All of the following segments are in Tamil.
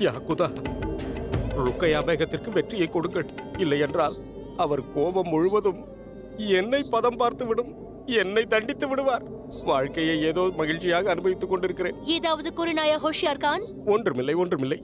யாக்குதா, ருக்கையா பேகத்திற்கு வெற்றியை கொடுங்கள். இல்லை என்றால் அவர் கோபம் முழுவதும் என்னை பதம் பார்த்து விடும், என்னை தண்டித்து விடுவார். வாழ்க்கையை ஏதோ மகிழ்ச்சியாக அனுபவித்துக் கொண்டிருக்கிறேன். ஏதாவது கூறினாயா ஹோஷியார் கான்? ஒன்றுமில்லை, ஒன்றுமில்லை.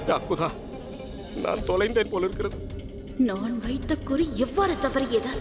யாக்குதா, நான் தொலைந்தேன் போல இருக்கிறது. நான் வைத்த குறி எவ்வாறு தவறியது?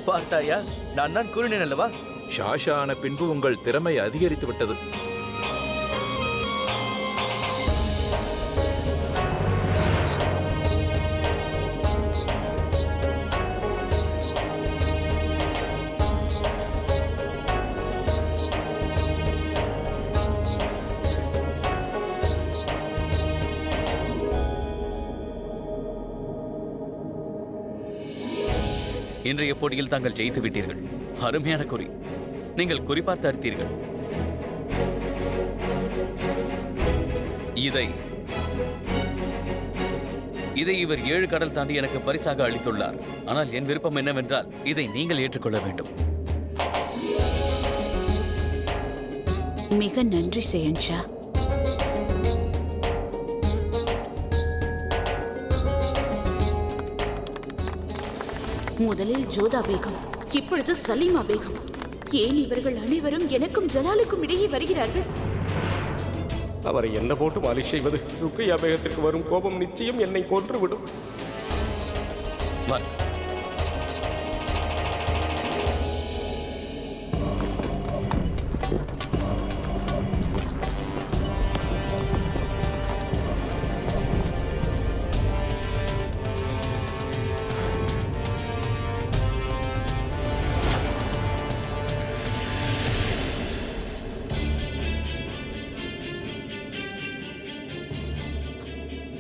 பார்த்தாயா, நான் தான் கூறினேன் அல்லவா? ஷாஷா ஆன பின்பு உங்கள் திறமை அதிகரித்து விட்டது. இன்றைய போட்டியில் தாங்கள் ஜெயித்து விட்டீர்கள். அருமையான குறி. நீங்கள் குறிப்பார்த்து அடித்தீர்கள். இதை இவர் 7 கடல் தாண்டி எனக்கு பரிசாக அளித்துள்ளார். ஆனால் என் விருப்பம் என்னவென்றால் இதை நீங்கள் ஏற்றுக்கொள்ள வேண்டும். மிக நன்றி சேயன்ஷா. முதலில் ஜோதா பேகம், இப்பொழுது சலீமா பேகம். ஏன் இவர்கள் அனைவரும் எனக்கும் ஜலாலுக்கும் இடையே வருகிறார்கள்? அவரை என்ன போட்டு மாலிஷ் செய்வது? ருக்கையா பேகத்திற்கு வரும் கோபம் நிச்சயம் என்னை கொன்றுவிடும். வாங்க.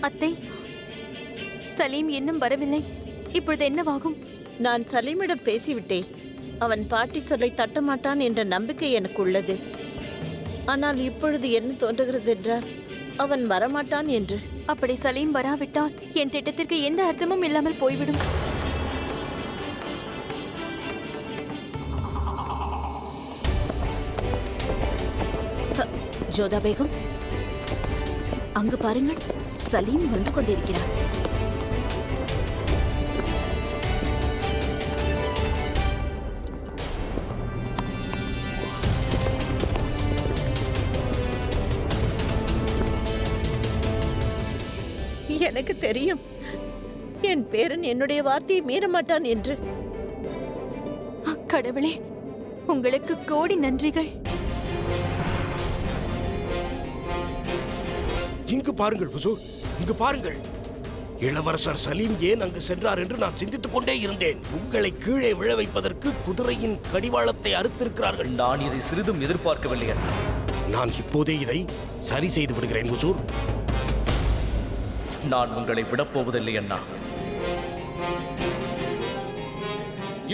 அத்தை, சலீம் இன்னும் வரவில்லை. இப்பொழுது என்னவாகும்? நான் சலீமிடம் பேசிவிட்டேன். அவன் பாட்டி சொல்லை தட்டமாட்டான் என்ற நம்பிக்கை எனக்கு உள்ளது. ஆனால் இப்பொழுது என்ன தோன்றுகிறது என்றால் அவன் வரமாட்டான் என்று. அப்படி சலீம் வராவிட்டால் என் திட்டத்திற்கு எந்த அர்த்தமும் இல்லாமல் போய்விடும். ஜோதா பேகம், அங்கு பாருங்கள், சலீம் வந்து கொண்டிருக்கிறார். எனக்கு தெரியும் என் பேரன் என்னுடைய வார்த்தையை மீறமாட்டான் என்று. கடவுளே, உங்களுக்கு கோடி நன்றிகள். இங்கு பாருங்கள் ஹுசூர், இங்கு பாருங்கள். இளவரசர் சலீம் ஏன் அங்கு சென்றார் என்று நான் சிந்தித்துக் கொண்டே இருந்தேன். உங்களை கீழே விழ வைப்பதற்கு குதிரையின் கடிவாளத்தை அறுத்திருக்கிறார்கள். நான் இதை சிறிதும் எதிர்பார்க்கவில்லை அண்ணா. நான் இப்போதே இதை சரி செய்து விடுகிறேன் ஹுசூர். நான் உங்களை விடப்போவதில்லை அண்ணா.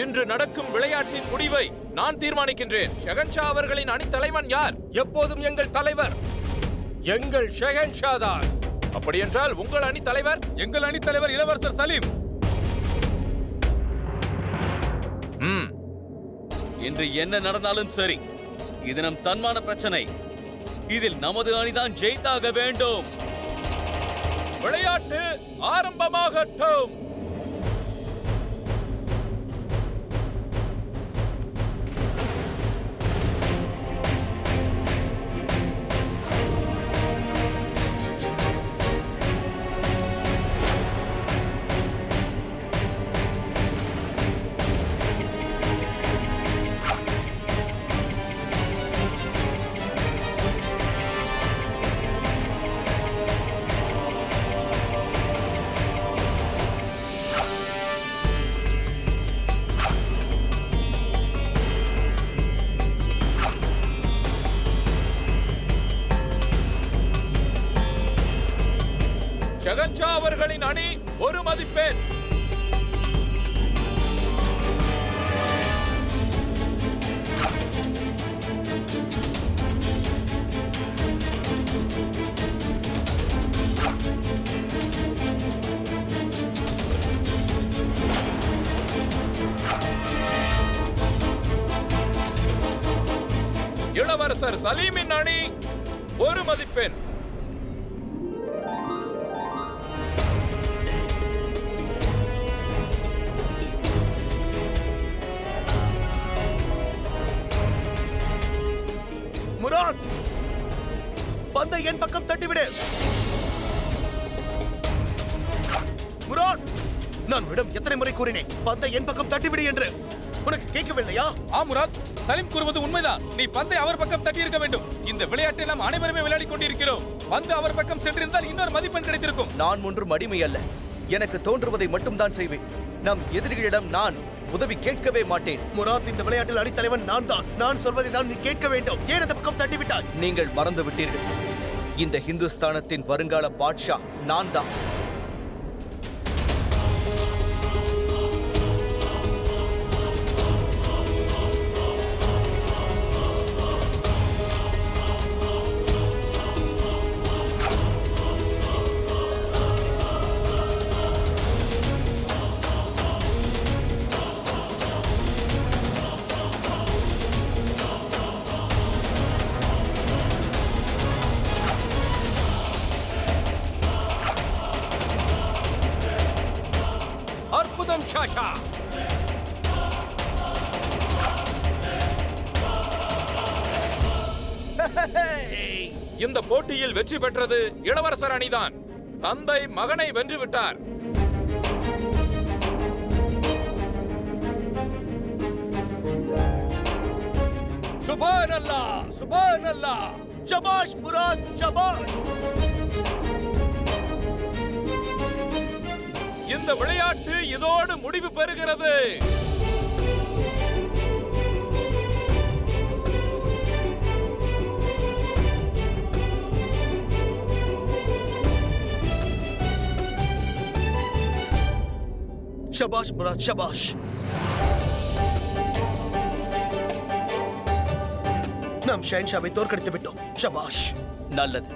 இன்று நடக்கும் விளையாட்டின் முடிவை நான் தீர்மானிக்கின்றேன். ஷெகன்ஷா அவர்களின் அணித்தலைவன் யார்? எப்போதும் எங்கள் தலைவர், எங்கள் ஷெஹன்ஷா தான். அப்படியென்றால் உங்கள் அணி தலைவர்? எங்கள் அணித் தலைவர் இளவரசர் சலீம். இன்று என்ன நடந்தாலும் சரி, இது நம் தன்மான பிரச்சனை. இதில் நமது அணிதான் ஜெயித்தாக வேண்டும். விளையாட்டு ஆரம்பமாகட்டும். ஷெகன்ஷா அவர்களின் அணி ஒரு மதிப்பெண். இளவரசர் சலீமின் அணி ஒரு மதிப்பெண். முராத், பந்தை என் பக்கம் தட்டிவிடு. முராத், நான் உன்னிடம் எத்தனை முறை கூறினேன் பந்தை என் பக்கம் தட்டிவிடு என்று? உனக்கு கேட்கவில்லையா? முராத், சலீம் கூறுவது உண்மைதான். நீ பந்தை அவர் பக்கம் தட்டியிருக்க வேண்டும். இந்த விளையாட்டை நாம் அனைவருமே விளையாடிக் கொண்டிருக்கிறோம். பந்து அவர் பக்கம் சென்றிருந்தால் இன்னொரு மதிப்பெண் கிடைத்திருக்கும். நான் ஒன்றும் அடிமை அல்ல. எனக்கு தோன்றுவதை மட்டும்தான் செய்வேன். நம் எதிரிகளிடம் நான் உதவி கேட்கவே மாட்டேன். முராத், இந்த விளையாட்டில் அணித்தலைவன் நான் தான். நான் சொல்வதை தான் நீ கேட்க வேண்டும். ஏன் அந்த பக்கம் தட்டிவிட்டாய்? நீங்கள் மறந்து விட்டீர்கள். இந்த ஹிந்துஸ்தானத்தின் வருங்கால பாட்ஷா நான் தான். அற்புதம் ஷாஷா. இந்த போட்டியில் வெற்றி பெற்றது இளவரசர் அணிதான். தந்தை மகனை வென்று விட்டார். சுபானல்லாஹ், சுபானல்லாஹ். ஷபாஷ் முராத், ஷபாஷ். இந்த விளையாட்டு இதோடு முடிவு பெறுகிறது. ஷபாஷ் முராத், ஷபாஷ். நாம் ஷஹன்ஷாவை தோற்கடித்து விட்டோம். ஷபாஷ். நல்லது.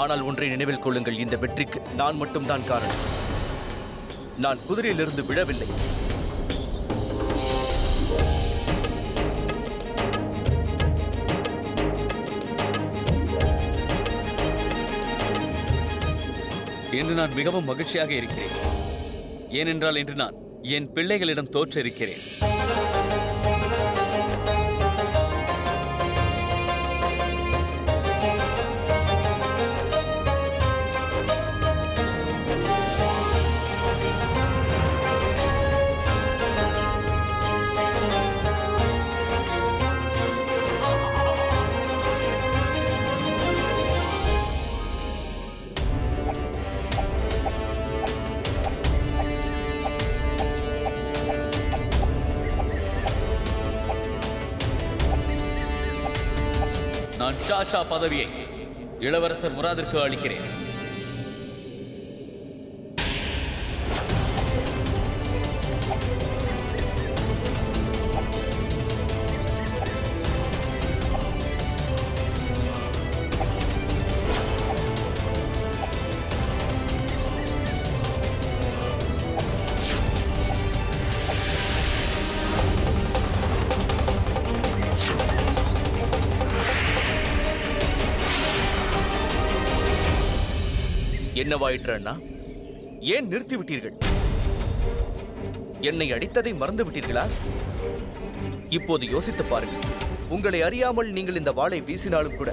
ஆனால் ஒன்றை நினைவில் கொள்ளுங்கள், இந்த வெற்றிக்கு நான் மட்டும்தான் காரணம். நான் குதிரையிலிருந்து விழவில்லை. இன்று நான் மிகவும் மகிழ்ச்சியாக இருக்கிறேன். ஏனென்றால் இன்று நான் என் பிள்ளைகளிடம் தோற்றிருக்கிறேன். நான் ஷாஷா பதவியை இளவரசர் முராதிற்கு அளிக்கிறேன். என்னவாயிற்று அண்ணா? ஏன் நிறுத்திவிட்டீர்கள்? என்னை அடித்ததை மறந்து விட்டீர்களா? இப்போது யோசித்து பாருங்கள். உங்களை அறியாமல் நீங்கள் இந்த வாளை வீசினாலும் கூட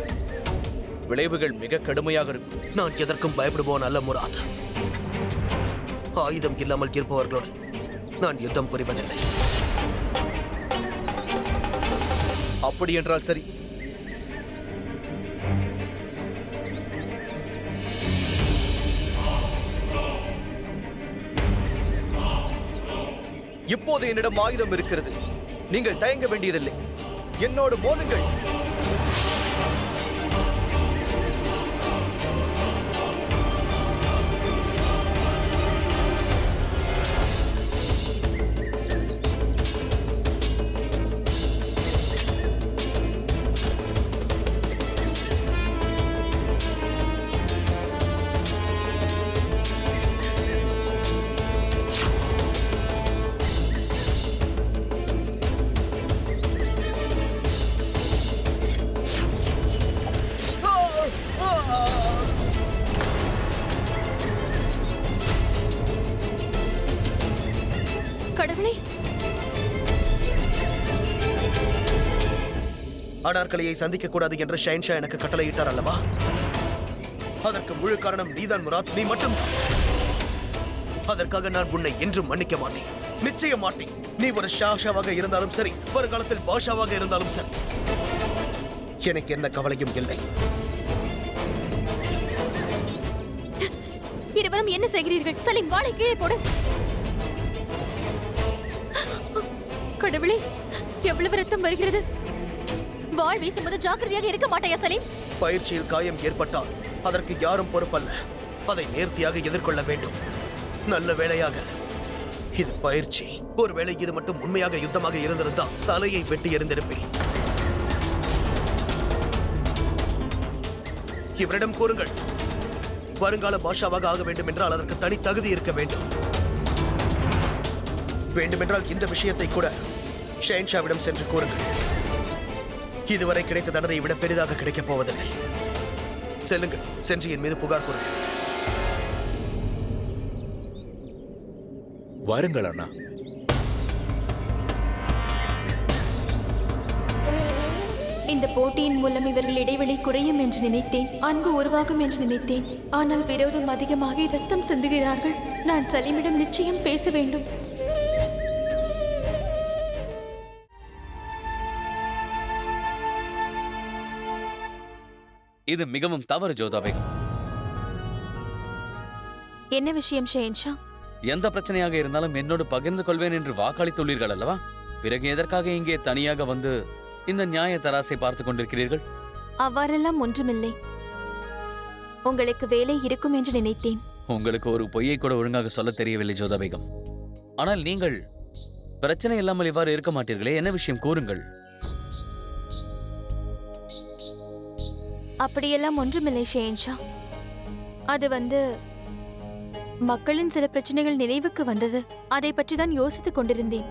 விளைவுகள் மிக கடுமையாக இருக்கும். நான் எதற்கும் பயப்படுவோன் அல்ல முராத். ஆயுதம் இல்லாமல் இருப்பவர்களோடு நான் யுத்தம் புரிவதில்லை. அப்படி என்றால் சரி. இப்போது என்னிடம் ஆயுதம் இருக்கிறது. நீங்கள் தயங்க வேண்டியதில்லை. என்னோடு மோதுங்கள். கடவுளே, அனார்கலியை சந்திக்க கூடாது என்று ஷஹன்ஷா எனக்கு கட்டளையிட்டார் அல்லவா? அதற்கு முழு காரணம் நீதான் முராத், நீ மட்டும். அதற்காக நான் உன்னை என்றும் மன்னிக்க மாட்டேன், நிச்சயம் மாட்டேன். நீ ஒரு ஷாஷாவாக இருந்தாலும் சரி, வருங்காலத்தில் பாஷாவாக இருந்தாலும் சரி, எனக்கு என்ன கவலையும் இல்லை. இருவரும் என்ன செய்கிறீர்கள்? சலீம், வாளை கீழே போடு. கடவுளே, எவ்வளவு ரத்தம் வருகிறது! வாள் வீசும்போது ஜாக்கிரதையாக இருக்க மாட்டாயா சலீம்? பயிற்சியில் காயம் ஏற்பட்டால் அதற்கு யாரும் பொறுப்பல்ல. அதை நேர்த்தியாக எதிர்கொள்ள வேண்டும். நல்ல வேளையாக இது பயிற்சி. ஒருவேளை இது மட்டும் உண்மையாக யுத்தமாக இருந்திருந்தால் தலையை வெட்டி எறிந்திருப்பேன். இவரிடம் கூறுங்கள், வருங்கால பாஷாவாக ஆக வேண்டும் என்றால் அதற்கு தனி தகுதி இருக்க வேண்டும். வேண்டுமென்றால் இந்த விஷயத்தை கூட ஷஹன்ஷாவிடம் சென்று கூறுங்கள். இதுவரை கிடைத்த தண்டனை விட பெரிதாக கிடைக்கப் போவதில்லை. செல்லுங்கள், சென்று என் மீது புகார் கூறுங்கள். வாருங்கள் அண்ணா. இந்த போட்டியின் மூலம் இவர்கள் இடைவெளி குறையும் என்று நினைத்தேன், அன்பு உருவாகும் என்று நினைத்தேன். ஆனால் விரோதம் அதிகமாகி ரத்தம் சிந்துகிறார்கள். நான் சலீமிடம் நிச்சயம் பேச வேண்டும். இது மிகவும் தவறு ஜோதா பேகம். என்ன விஷயம் ஷெஹன்ஷா? எந்த பிரச்சனையாக இருந்தாலும் என்னோடு பகிர்ந்து கொள்வேன் என்று வாக்களித்துள்ளீர்கள் அல்லவா? பிறகு எதற்காக இங்கே தனியாக வந்து இந்த நியாய தராசை பார்த்து கொண்டிருக்கிறீர்கள்? அவ்வாறெல்லாம் ஒன்றுமில்லை. உங்களுக்கு வேலை இருக்கும் என்று நினைத்தேன். உங்களுக்கு ஒரு பொய்யை கூட ஒழுங்காக சொல்ல தெரியவில்லை ஜோதா பேகம். ஆனால் நீங்கள் பிரச்சனை இல்லாமல் இவ்வாறு இருக்க மாட்டீர்களே, என்ன விஷயம் கூறுங்கள். அப்படியெல்லாம் ஒன்றுமில்லை ஷெஹன்ஷா. அது மக்களின் சில பிரச்சனைகள் நினைவுக்கு வந்தது. அதை பற்றி தான் யோசித்துக் கொண்டிருந்தேன்.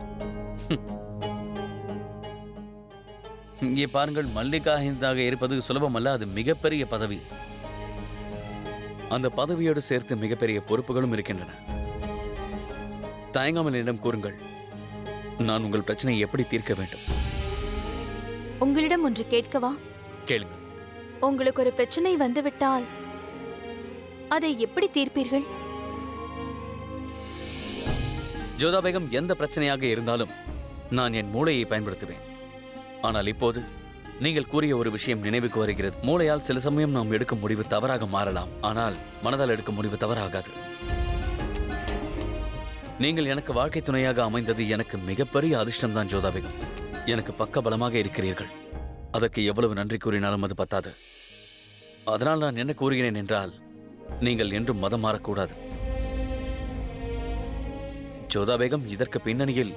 இங்கே பாருங்கள், மல்லிகா ஹிந்தாக இருப்பது சுலபமல்ல. அது மிகப்பெரிய பதவி. அந்த பதவியோடு சேர்த்து மிகப்பெரிய பொறுப்புகளும் இருக்கின்றன. தயங்காமல் என்னிடம் கூறுங்கள், நான் உங்கள் பிரச்சனையை எப்படி தீர்க்க வேண்டும்? உங்களிடம் ஒன்று கேட்கவா? கேளுங்கள். உங்களுக்கு ஒரு பிரச்சனை வந்துவிட்டால் அதை எப்படி தீர்ப்பீர்கள்? ஜோதா பேகம், எந்த பிரச்சனையாக இருந்தாலும் நான் என் மூளையை பயன்படுத்துவேன். ஆனால் இப்போது நீங்கள் கூறிய ஒரு விஷயம் நினைவுக்கு வருகிறது. மூளையால் சில சமயம் நாம் எடுக்கும் முடிவு தவறாக மாறலாம், ஆனால் மனதால் எடுக்கும் முடிவு தவறாகாது. நீங்கள் எனக்கு வாழ்க்கை துணையாக அமைந்தது எனக்கு மிகப்பெரிய அதிர்ஷ்டம்தான் ஜோதா பேகம். எனக்கு பக்க பலமாக இருக்கிறீர்கள். அதற்கு எவ்வளவு நன்றி கூறினாலும் அது பத்தாது. அதனால் நான் என்ன கூறுகிறேன் என்றால், நீங்கள் என்றும் மதம் மாறக்கூடாது. ஜோதா பேகம், இதற்கு பின்னணியில்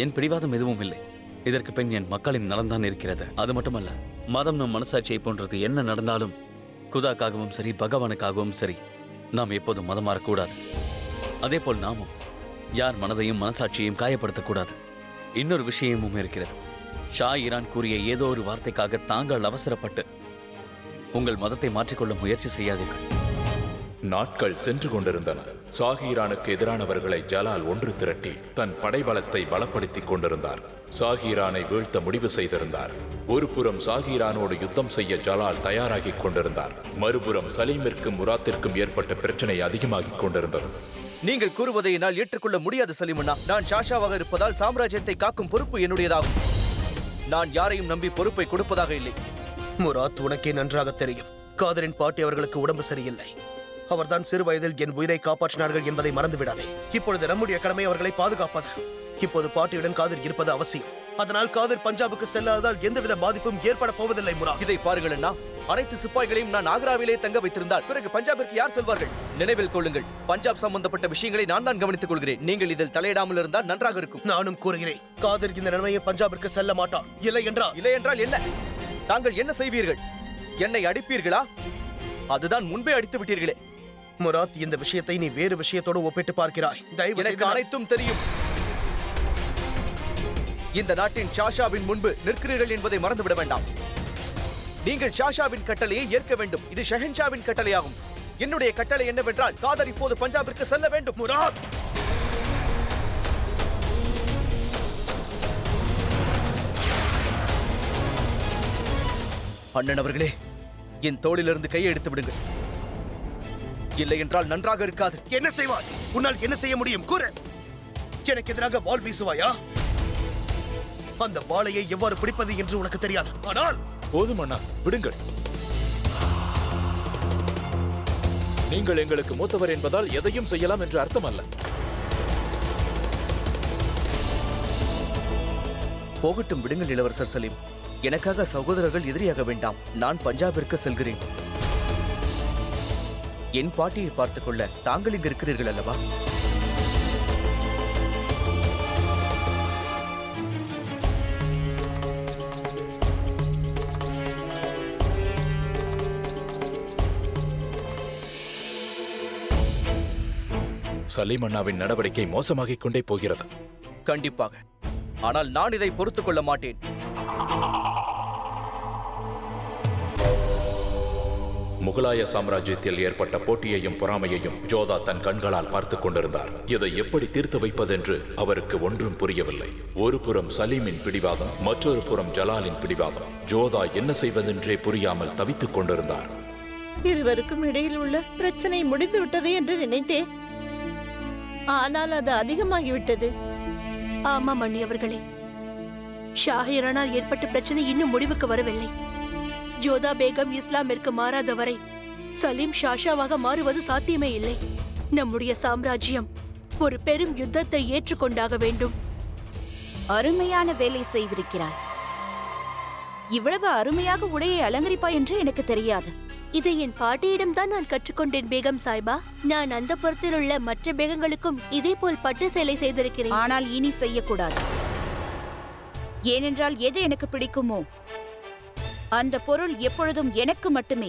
என் பிடிவாதம் எதுவும் இல்லை. இதற்கு பின் என் மக்களின் நலன்தான் இருக்கிறது. அது மட்டுமல்ல, மதம் நம் மனசாட்சியை போன்றது. என்ன நடந்தாலும் குதாக்காகவும் சரி, பகவானுக்காகவும் சரி, நாம் எப்போதும் மதம் மாறக்கூடாது. அதேபோல் நாமும் யார் மனதையும் மனசாட்சியையும் காயப்படுத்தக்கூடாது. இன்னொரு விஷயமும் இருக்கிறது. ஷா ஈரான் கூறிய ஏதோ ஒரு வார்த்தைக்காக தாங்கள் அவசரப்பட்டு உங்கள் மதத்தை மாற்றிக்கொள்ள முயற்சி செய்யாதீர்கள். நாட்கள் சென்று கொண்டிருந்தன. ஷாஹீரானுக்கு எதிரானவர்களை ஜலால் ஒன்று திரட்டி தன் படைபலத்தை பலப்படுத்திக் கொண்டிருந்தார். ஷாஹீரானை வீழ்த்த முடிவு செய்திருந்தார். ஒரு புறம் ஷாஹீரானோடு யுத்தம் செய்ய ஜலால் தயாராகிக் கொண்டிருந்தார். மறுபுறம் சலீமிற்கும் முராத்திற்கும் ஏற்பட்ட பிரச்சனை அதிகமாகிக் கொண்டிருந்தது. நீங்கள் கூறுவதை என்னால் ஏற்றுக்கொள்ள முடியாது சலீமண்ணா. நான் ஷாஷாவாக இருப்பதால் சாம்ராஜ்யத்தை காக்கும் பொறுப்பு என்னுடையதாகும். நான் யாரையும் நம்பி பொறுப்பை கொடுப்பதாக இல்லை. முராத், உனக்கே நன்றாக தெரியும், காதரின் பாட்டி அவர்களுக்கு உடம்பு சரியில்லை. அவர்தான் சிறு வயதில் என் உயிரை காப்பாற்றினார்கள் என்பதை மறந்துவிடாதே. இப்பொழுது நம்முடைய கடமை அவர்களை பாதுகாப்பது. இப்போது பாட்டியுடன் காதர் இருப்பது அவசியம். அதனால் காதர் பஞ்சாபுக்கு செல்லாததால் எந்தவித பாதிப்பும் ஏற்பட போவதில்லை. முராத், இதை பாருங்கள் அண்ணா. அனைத்து சிப்பாய்களையும் நான் ஆக்ராவிலே தங்க வைத்திருந்தால் பிறகு பஞ்சாபிற்கு யார் செல்வார்கள்? நினைவில் கொள்ளுங்கள், பஞ்சாப் சம்பந்தப்பட்ட விஷயங்களை நான் தான் கவனித்துக் கொள்கிறேன். நீங்கள் இதில் தலையிடாமல் இருந்தால் நன்றாக இருக்கும். நானும் கூறுகிறேன், காதர் இந்த நிலைமையை பஞ்சாபிற்கு செல்ல மாட்டான். இல்லை என்றால் என்ன? தாங்கள் என்ன செய்வீர்கள்? என்னை அடிப்பீர்களா? அதுதான் முன்பே அடித்து விட்டீர்களே. முராத், இந்த விஷயத்தை நீ வேறு விஷயத்தோடு ஒப்பிட்டு பார்க்கிறாய். தயவு எனக்கு அனைத்தும் தெரியும். இந்த நாட்டின் ஷாஷாவின் முன்பு நிற்கிறீர்கள் என்பதை மறந்துவிட வேண்டாம். நீங்கள் ஷாஷாவின் கட்டளையை ஏற்க வேண்டும். இது ஷெஹன்ஷாவின் கட்டளையாகும். என்னுடைய கட்டளை என்னவென்றால், காதர் இப்போது பஞ்சாபிற்கு செல்ல வேண்டும். முராத், அண்ணன் அவர்களே, என் தோளிலிருந்து கையை எடுத்து விடுங்கள். இல்லை என்றால் நன்றாக இருக்காது. என்ன செய்வாய்? உன்னால் என்ன செய்ய முடியும்? கூறு. எனக்கு எதிராக வாள் வீசுவாயா? அந்த வாளையை எவ்வாறு பிடிப்பது என்று உனக்கு தெரியாது. ஆனால் போதும் அண்ணா, விடுங்கள். நீங்கள் எங்களுக்கு மூத்தவர் என்பதால் எதையும் செய்யலாம் என்று அர்த்தம் அல்ல. போகட்டும், விடுங்கள் இளவரசர் சலீம். எனக்காக சகோதரர்கள் எதிரியாக வேண்டாம். நான் பஞ்சாபிற்கு செல்கிறேன். என் பாட்டியை பார்த்துக் கொள்ள தாங்கள் இங்கு இருக்கிறீர்கள் அல்லவா? சலீம் அண்ணாவின் நடவடிக்கை மோசமாகிக் கொண்டே போகிறது. கண்டிப்பாக. ஆனால் நான் இதை பொறுத்துக் கொள்ள மாட்டேன். முகலாய சாம்ராஜ்யத்தில் ஏற்பட்ட போட்டியையும் பொறாமையையும் ஜோதா தன் கண்களால் பார்த்துக் கொண்டிருந்தார். இதை எப்படி தீர்த்து வைப்பதென்று அவருக்கு ஒன்றும் புரியவில்லை. ஒரு புறம் சலீமின் பிடிவாதம், மற்றொரு புறம் ஜலாலின் பிடிவாதம். ஜோதா என்ன செய்வதென்றே புரியாமல் தவித்துக் கொண்டிருந்தார். இருவருக்கும் இடையில் உள்ள பிரச்சனை முடிந்து விட்டது என்று நினைத்தேன். ஆனால் அது அதிகமாகிவிட்டது. ஆமாம் அண்ணி அவர்களே, ஷாஹிரானால் ஏற்பட்ட பிரச்சனை இன்னும் முடிவுக்கு வரவில்லை. ஜோதா பேகம் இஸ்லாமிற்கு மாறாதவரை சலீம் ஷாஷாவாக மாறுவது சாத்தியமே இல்லை. நம்முடைய சாம்ராஜ்யம் ஒரு பெரும் யுத்தத்தை ஏற்றுக்கொண்டாக வேண்டும். அருமையான வேலை செய்திருக்கிறாய். இவ்வளவு அருமையாக உடையை அலங்கரிப்பாய் என்று எனக்கு தெரியாது. இதை என் பாட்டியிடம் தான் நான் கற்றுக்கொண்டேன் பேகம் சாய்பா. நான் அந்த புறத்தில் உள்ள மற்ற பேகங்களுக்கும் இதே போல் பட்டு சேலை செய்திருக்கிறேன். ஆனால் இனி செய்யக்கூடாது. ஏனென்றால் எது எனக்கு பிடிக்குமோ அந்த பொருள் எப்பொழுதும் எனக்கு மட்டுமே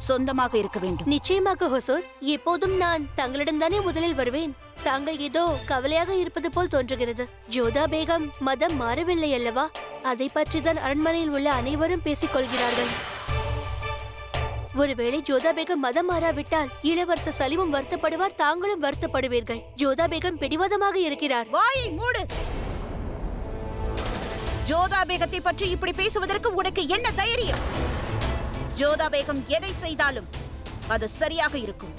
சொந்தமாக இருக்க வேண்டும். நிச்சயமாக ஹொசூர், எப்போதும் நான் தங்களிடம் தானே முதலில் வருவேன். தாங்கள் ஏதோ கவலையாக இருப்பது போல் தோன்றுகிறது. ஜோதா பேகம் மதம் மாறவில்லை அல்லவா? அதை பற்றிதான் அரண்மனையில் உள்ள அனைவரும் பேசிக் கொள்கிறார்கள். ஒருவேளை ஜோதா பேகம் மதம் மாறாவிட்டால் இளவரசர் சலீமும் வருத்தப்படுவார், தாங்களும் வருத்தப்படுவீர்கள். ஜோதா பேகம் பிடிவாதமாக இருக்கிறார். வாயை மூடு. ஜோதா பேகத்தை பற்றி இப்படி பேசுவதற்கு உனக்கு என்ன தைரியம்? ஜோதா பேகம் எதை செய்தாலும் அது சரியாக இருக்கும்.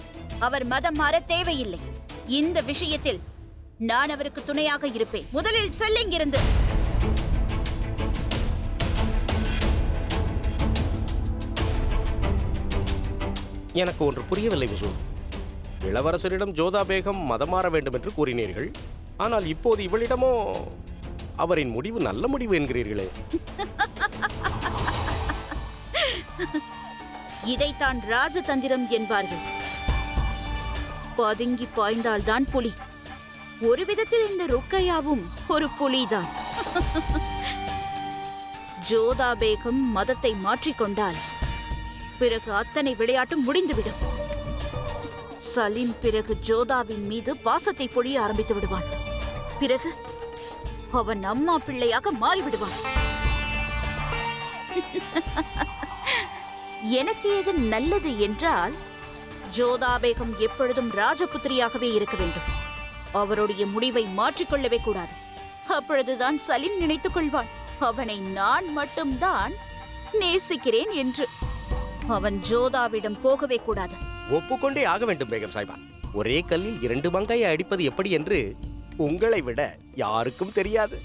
அவர் மதம் மாற தேவையில்லை. இந்த விஷயத்தில் நான் அவருக்கு துணையாக இருப்பேன். முதலில் செல்லிங்கிருந்து. எனக்கு ஒன்று புரியவில்லை ஹுசூர். இளவரசரிடம் ஜோதா பேகம் மதம் மாற வேண்டும் என்று கூறினீர்கள். ஆனால் இப்போது இவளிடமோ அவரின் முடிவு நல்ல முடிவு என்கிறீர்களே. இதைத்தான் ராஜதந்திரம் என்பார்கள். பதுங்கி பாய்ந்தால்தான் புலி. ஒரு விதத்தில் இந்த ருக்கையாவும் ஒரு புலிதான். ஜோதா பேகம் மதத்தை மாற்றிக்கொண்டால் பிறகு அத்தனை விளையாட்டும் முடிந்துவிடும். சலீம் பிறகு ஜோதாவின் மீது பாசத்தை பொழிய ஆரம்பித்து விடுவான். பிறகு அவன் அம்மா பிள்ளையாக மாறிவிடுவான். எனக்கு எது நல்லது என்றால் ஜோதா பேகம் எப்பொழுதும் ராஜபுத்திரியாகவே இருக்க வேண்டும். அவருடைய முடிவை மாற்றிக்கொள்ளவே கூடாது. அப்பொழுதுதான் சலீம் நினைத்துக் கொள்வான் அவனை நான் மட்டும்தான் நேசிக்கிறேன் என்று. அவன் ஜோதாவிடம் போகவே கூடாது. ஒப்புக்கொண்டே ஆக வேண்டும் பேகம் சாய்பா. ஒரே கல்லில் 2 மங்கையை அடிப்பது எப்படி என்று உங்களை விட யாருக்கும் தெரியாது.